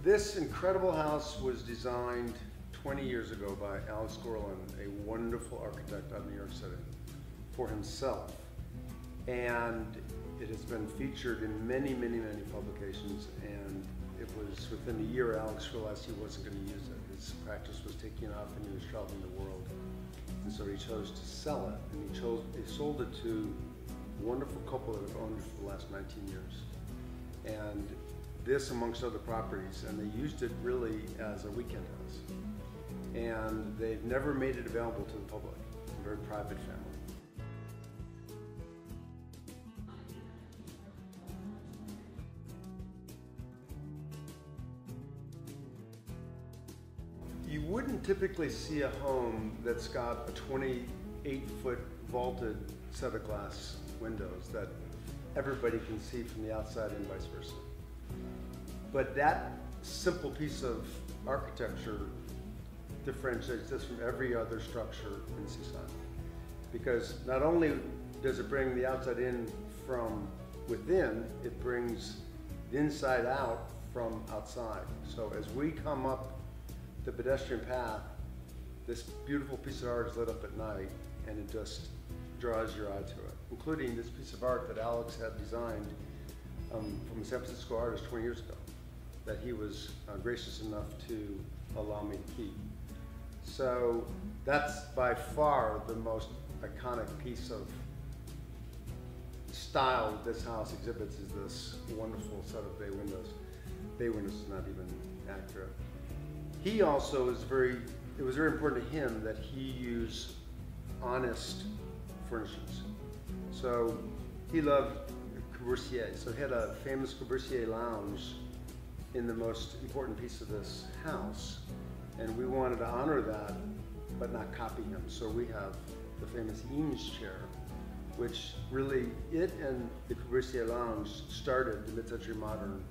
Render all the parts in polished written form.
This incredible house was designed 20 years ago by Alexander Gorlin, a wonderful architect out of New York City, for himself. And it has been featured in many, many, many publications, and it was within a year Alex realized he wasn't going to use it. His practice was taking off and he was traveling the world. And so he chose to sell it, and he sold it to a wonderful couple that have owned it for the last 19 years. And this amongst other properties, and they used it really as a weekend house. And they've never made it available to the public. It's a very private family. You wouldn't typically see a home that's got a 28-foot vaulted set of glass windows that everybody can see from the outside and vice versa. But that simple piece of architecture differentiates this from every other structure in Seaside. Because not only does it bring the outside in from within, it brings the inside out from outside. So as we come up the pedestrian path, this beautiful piece of art is lit up at night, and it just draws your eye to it, including this piece of art that Alex had designed from a San Francisco artist 20 years ago, that he was gracious enough to allow me to keep. So that's by far the most iconic piece of style that this house exhibits, is this wonderful set of bay windows. Bay windows is not even accurate. He also it was very important to him that he use honest furnishings. So he loved Corbusier. So he had a famous Corbusier lounge in the most important piece of this house. And we wanted to honor that, but not copy him. So we have the famous Eames chair, which really, it and the Corbusier lounge started the mid-century modern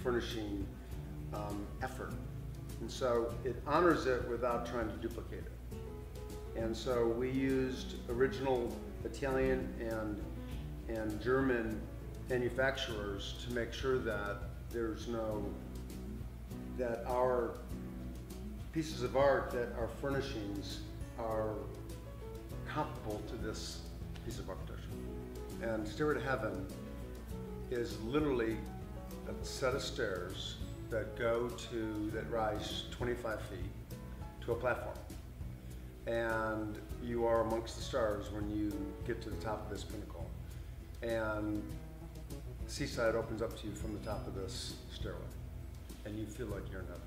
furnishing effort. And so it honors it without trying to duplicate it. And so we used original Italian and German manufacturers to make sure that that our pieces of art, that our furnishings are comparable to this piece of architecture. And Stairway to Heaven is literally a set of stairs that rise 25 feet to a platform. And you are amongst the stars when you get to the top of this pinnacle. And Seaside opens up to you from the top of this stairway, and you feel like you're in heaven.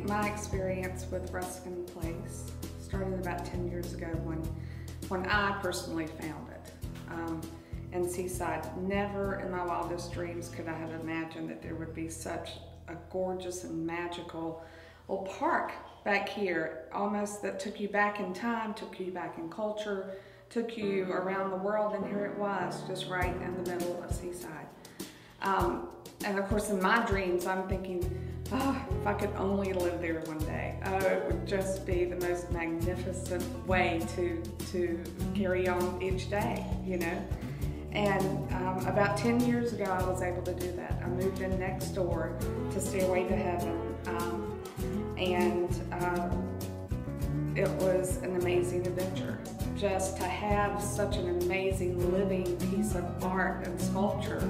my experience with Ruskin Place started about 10 years ago when I personally found it in Seaside. Never in my wildest dreams could I have imagined that there would be such a gorgeous and magical little park back here, almost that took you back in time, took you back in culture, took you around the world, and here it was, just right in the middle of Seaside. And of course, in my dreams, I'm thinking, oh, if I could only live there one day. Oh, it would just be the most magnificent way to carry on each day, you know? And about 10 years ago, I was able to do that. I moved in next door to Stairway to Heaven, and it was an amazing adventure. Just to have such an amazing living piece of art and sculpture,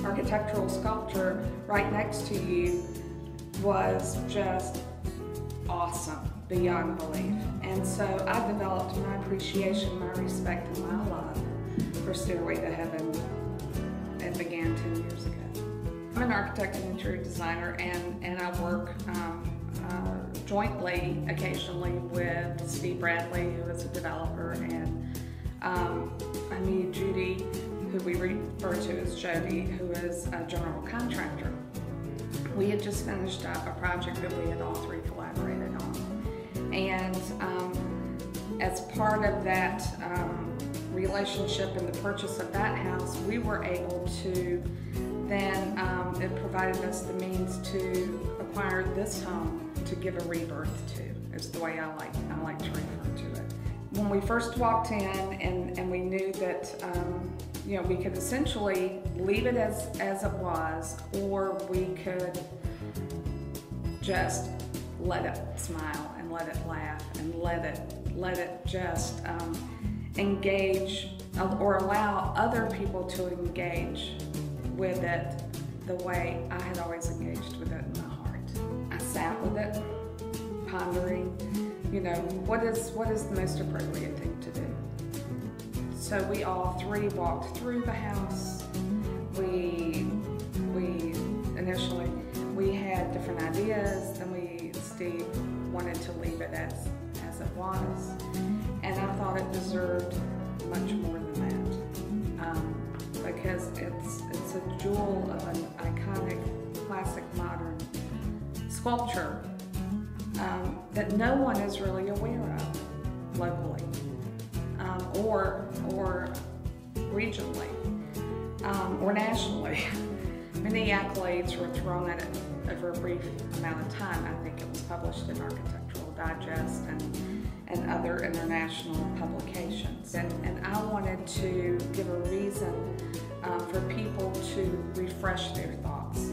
architectural sculpture, right next to you was just awesome, beyond belief. And so I developed my appreciation, my respect, and my love for Stairway to Heaven. It began 10 years ago. I'm an architect and interior designer, and I work jointly, occasionally, with Steve Bradley, who is a developer, and I meet Judy, who we refer to as Jody, who is a general contractor. We had just finished up a project that we had all three collaborated on. And as part of that relationship and the purchase of that house, we were able to then, it provided us the means to acquire this home to give a rebirth to, is the way I like to refer to it. When we first walked in and we knew that you know, we could essentially leave it as it was, or we could just let it smile and let it laugh and let it just engage, or allow other people to engage with it the way I had always engaged with it in my heart. I sat with it, pondering, you know, what is the most appropriate thing to do. So we all three walked through the house. We initially had different ideas, then Steve wanted to leave it as it was, and I thought it deserved much more than that, because it's a jewel of an iconic, classic, modern sculpture that no one is really aware of locally, or regionally, or nationally. Many accolades were thrown at it over a brief amount of time. I think it was published in Architectural Digest and other international publications. And I wanted to give a reason for people to refresh their thoughts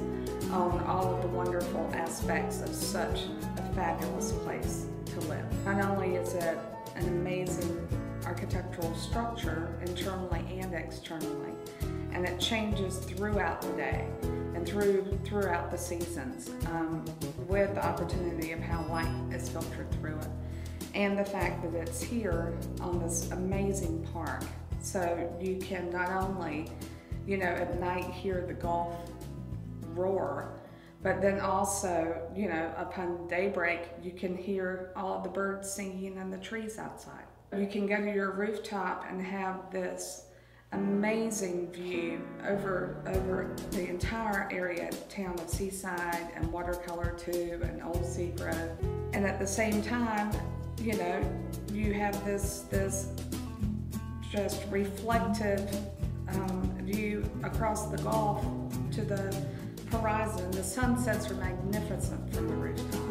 on all of the wonderful aspects of such a fabulous place to live. Not only is it an amazing architectural structure, internally and externally, and it changes throughout the day and throughout the seasons, with the opportunity of how light is filtered through it, and the fact that it's here on this amazing park. So you can not only, you know, at night hear the Gulf roar, but then also, you know, upon daybreak, you can hear all of the birds singing and the trees outside. You can go to your rooftop and have this amazing view over the entire area, town of Seaside and Watercolor Tube and Old Seagrove. And at the same time, you know, you have this just reflective view across the Gulf to the horizon. The sunsets are magnificent from the rooftop.